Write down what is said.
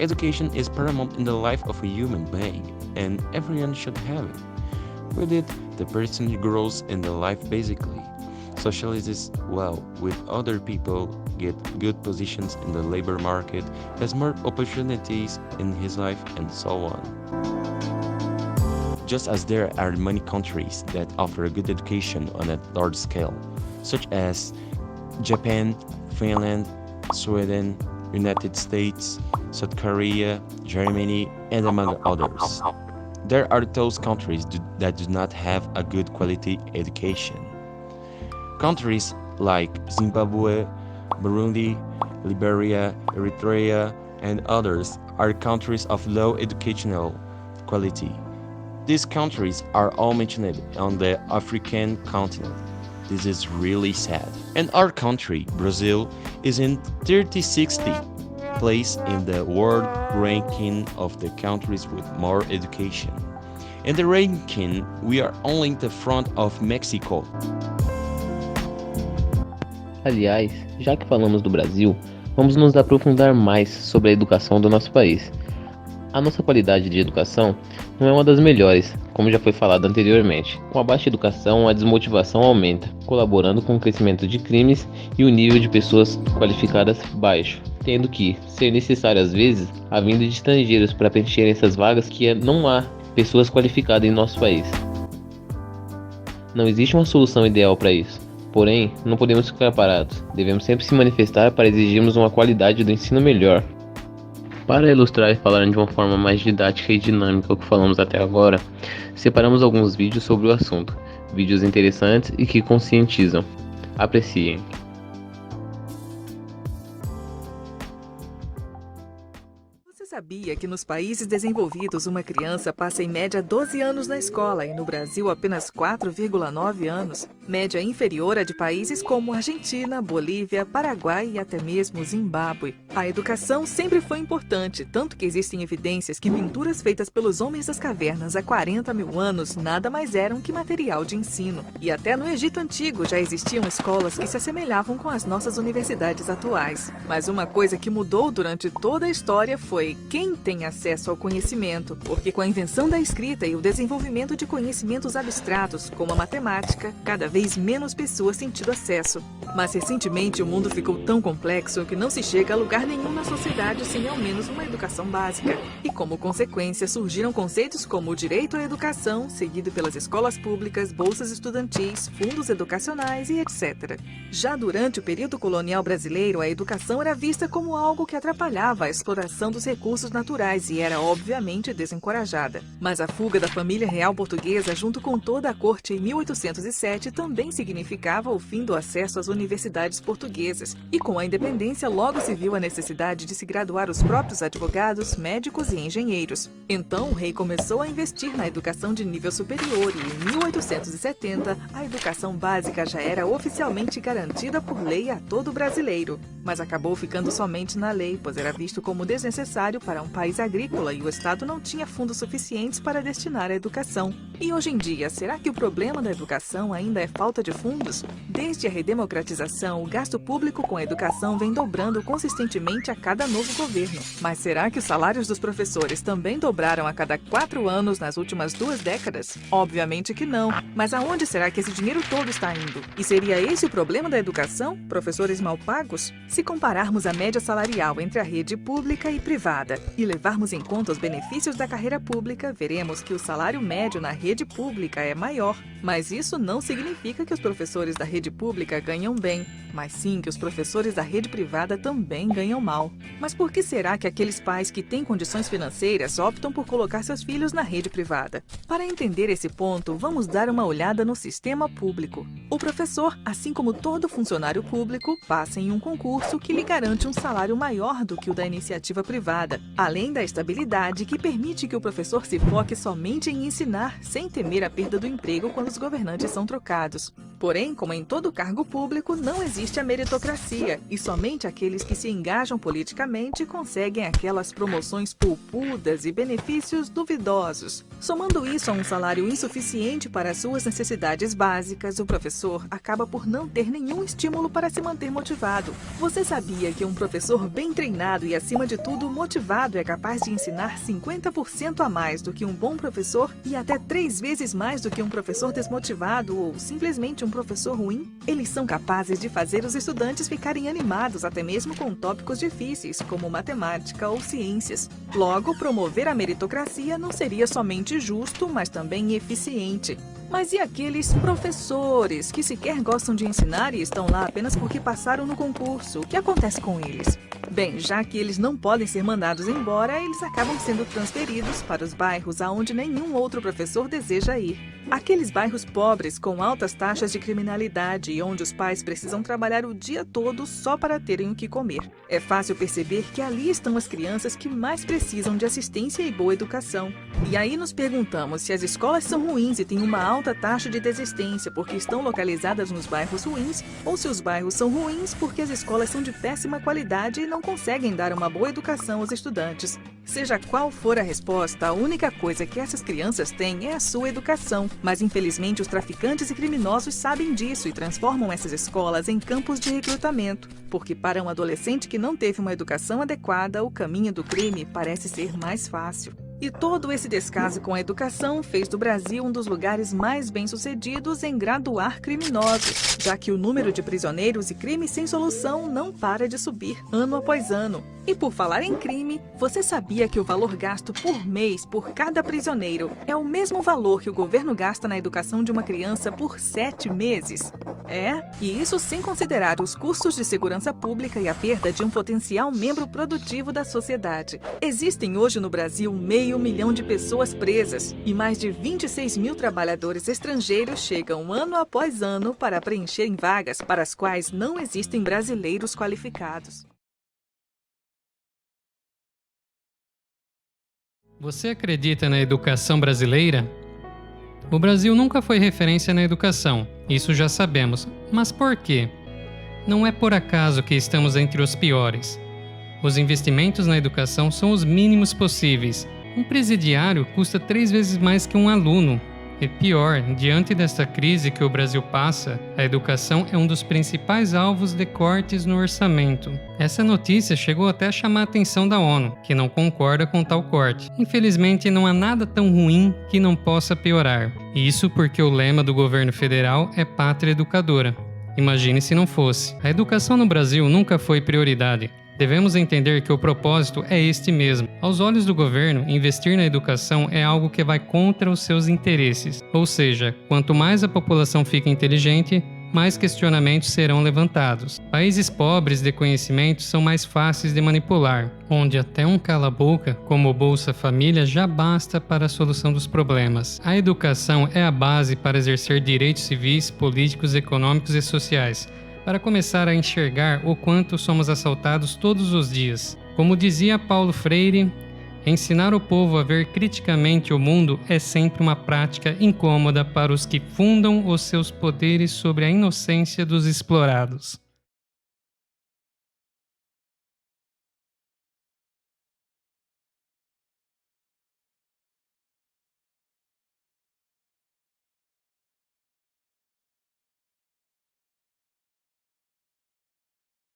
education is paramount in the life of a human being, and everyone should have it. With it, the person grows in the life basically, socializes well with other people, get good positions in the labor market, has more opportunities in his life, and so on. Just as there are many countries that offer a good education on a large scale, such as Japan, Finland, Sweden, United States, South Korea, Germany, and among others. There are those countries that do not have a good quality education. Countries like Zimbabwe, Burundi, Liberia, Eritrea, and others are countries of low educational quality. These countries are all mentioned on the African continent. This is really sad. And our country, Brazil, is in 36th place in the world ranking of the countries with more education. In the ranking, we are only in the front of Mexico. Aliás, já que falamos do Brasil, vamos nos aprofundar mais sobre a educação do nosso país. A nossa qualidade de educação não é uma das melhores, como já foi falado anteriormente. Com a baixa educação, a desmotivação aumenta, colaborando com o crescimento de crimes e o nível de pessoas qualificadas baixo, tendo que ser necessário às vezes a vinda de estrangeiros para preencher essas vagas que não há pessoas qualificadas em nosso país. Não existe uma solução ideal para isso. Porém, não podemos ficar parados, devemos sempre se manifestar para exigirmos uma qualidade do ensino melhor. Para ilustrar e falar de uma forma mais didática e dinâmica o que falamos até agora, separamos alguns vídeos sobre o assunto, vídeos interessantes e que conscientizam. Apreciem! Você sabia que nos países desenvolvidos uma criança passa em média 12 anos na escola e no Brasil apenas 4,9 anos? Média inferior à de países como Argentina, Bolívia, Paraguai e até mesmo Zimbábue. A educação sempre foi importante, tanto que existem evidências que pinturas feitas pelos homens das cavernas há 40 mil anos nada mais eram que material de ensino. E até no Egito Antigo já existiam escolas que se assemelhavam com as nossas universidades atuais. Mas uma coisa que mudou durante toda a história foi quem tem acesso ao conhecimento, porque com a invenção da escrita e o desenvolvimento de conhecimentos abstratos, como a matemática, cada vez menos pessoas têm tido acesso. Mas recentemente o mundo ficou tão complexo que não se chega a lugar nenhum na sociedade sem ao menos uma educação básica. E como consequência surgiram conceitos como o direito à educação, seguido pelas escolas públicas, bolsas estudantis, fundos educacionais e etc. Já durante o período colonial brasileiro, a educação era vista como algo que atrapalhava a exploração dos recursos naturais e era obviamente desencorajada. Mas a fuga da família real portuguesa junto com toda a corte em 1807 também significava o fim do acesso às universidades portuguesas. E com a independência logo se viu a necessidade de se graduar os próprios advogados, médicos e engenheiros. Então o rei começou a investir na educação de nível superior e em 1870 a educação básica já era oficialmente garantida por lei a todo brasileiro. Mas acabou ficando somente na lei, pois era visto como desnecessário para um país agrícola e o Estado não tinha fundos suficientes para destinar à educação. E hoje em dia, será que o problema da educação ainda é falta de fundos? Desde a redemocratização, o gasto público com a educação vem dobrando consistentemente a cada novo governo. Mas será que os salários dos professores também dobraram a cada 4 anos nas últimas 2 décadas? Obviamente que não. Mas aonde será que esse dinheiro todo está indo? E seria esse o problema da educação? Professores mal pagos? Se compararmos a média salarial entre a rede pública e privada e levarmos em conta os benefícios da carreira pública, veremos que o salário médio na rede pública é maior. Mas isso não significa que os professores da rede pública ganham bem, mas sim que os professores da rede privada também ganham mal. Mas por que será que aqueles pais que têm condições financeiras optam por colocar seus filhos na rede privada? Para entender esse ponto, vamos dar uma olhada no sistema público. O professor, assim como todo funcionário público, passa em um concurso que lhe garante um salário maior do que o da iniciativa privada, além da estabilidade que permite que o professor se foque somente em ensinar, sem temer a perda do emprego quando os governantes são trocados. Porém, como em todo cargo público, não existe a meritocracia e somente aqueles que se engajam politicamente conseguem aquelas promoções poupudas e benefícios duvidosos. Somando isso a um salário insuficiente para suas necessidades básicas, o professor acaba por não ter nenhum estímulo para se manter motivado. Você sabia que um professor bem treinado e, acima de tudo, motivado é capaz de ensinar 50% a mais do que um bom professor e até 3 vezes mais do que um professor desmotivado ou simplesmente um professor ruim? Eles são capazes de fazer os estudantes ficarem animados até mesmo com tópicos difíceis, como matemática ou ciências. Logo, promover a meritocracia não seria somente justo, mas também eficiente. Mas e aqueles professores que sequer gostam de ensinar e estão lá apenas porque passaram no concurso? O que acontece com eles? Bem, já que eles não podem ser mandados embora, eles acabam sendo transferidos para os bairros aonde nenhum outro professor deseja ir. Aqueles bairros pobres com altas taxas de criminalidade e onde os pais precisam trabalhar o dia todo só para terem o que comer. É fácil perceber que ali estão as crianças que mais precisam de assistência e boa educação. E aí nos perguntamos se as escolas são ruins e têm uma alta taxa de desistência porque estão localizadas nos bairros ruins, ou se os bairros são ruins porque as escolas são de péssima qualidade e não conseguem dar uma boa educação aos estudantes. Seja qual for a resposta, a única coisa que essas crianças têm é a sua educação. Mas infelizmente os traficantes e criminosos sabem disso e transformam essas escolas em campos de recrutamento. Porque para um adolescente que não teve uma educação adequada, o caminho do crime parece ser mais fácil. E todo esse descaso com a educação fez do Brasil um dos lugares mais bem-sucedidos em graduar criminosos, já que o número de prisioneiros e crimes sem solução não para de subir ano após ano. E por falar em crime, você sabia que o valor gasto por mês por cada prisioneiro é o mesmo valor que o governo gasta na educação de uma criança por 7 meses? E isso sem considerar os custos de segurança pública e a perda de um potencial membro produtivo da sociedade. Existem hoje no Brasil 500 mil de pessoas presas e mais de 26 mil trabalhadores estrangeiros chegam ano após ano para preencherem vagas para as quais não existem brasileiros qualificados. Você acredita na educação brasileira? O Brasil nunca foi referência na educação, isso já sabemos. Mas por quê? Não é por acaso que estamos entre os piores. Os investimentos na educação são os mínimos possíveis. Um presidiário custa 3 vezes mais que um aluno. E pior, diante desta crise que o Brasil passa, a educação é um dos principais alvos de cortes no orçamento. Essa notícia chegou até a chamar a atenção da ONU, que não concorda com tal corte. Infelizmente, não há nada tão ruim que não possa piorar. Isso porque o lema do governo federal é Pátria Educadora. Imagine se não fosse. A educação no Brasil nunca foi prioridade. Devemos entender que o propósito é este mesmo. Aos olhos do governo, investir na educação é algo que vai contra os seus interesses. Ou seja, quanto mais a população fica inteligente, mais questionamentos serão levantados. Países pobres de conhecimento são mais fáceis de manipular, onde até um cala-boca, como o Bolsa Família, já basta para a solução dos problemas. A educação é a base para exercer direitos civis, políticos, econômicos e sociais, para começar a enxergar o quanto somos assaltados todos os dias. Como dizia Paulo Freire, ensinar o povo a ver criticamente o mundo é sempre uma prática incômoda para os que fundam os seus poderes sobre a inocência dos explorados.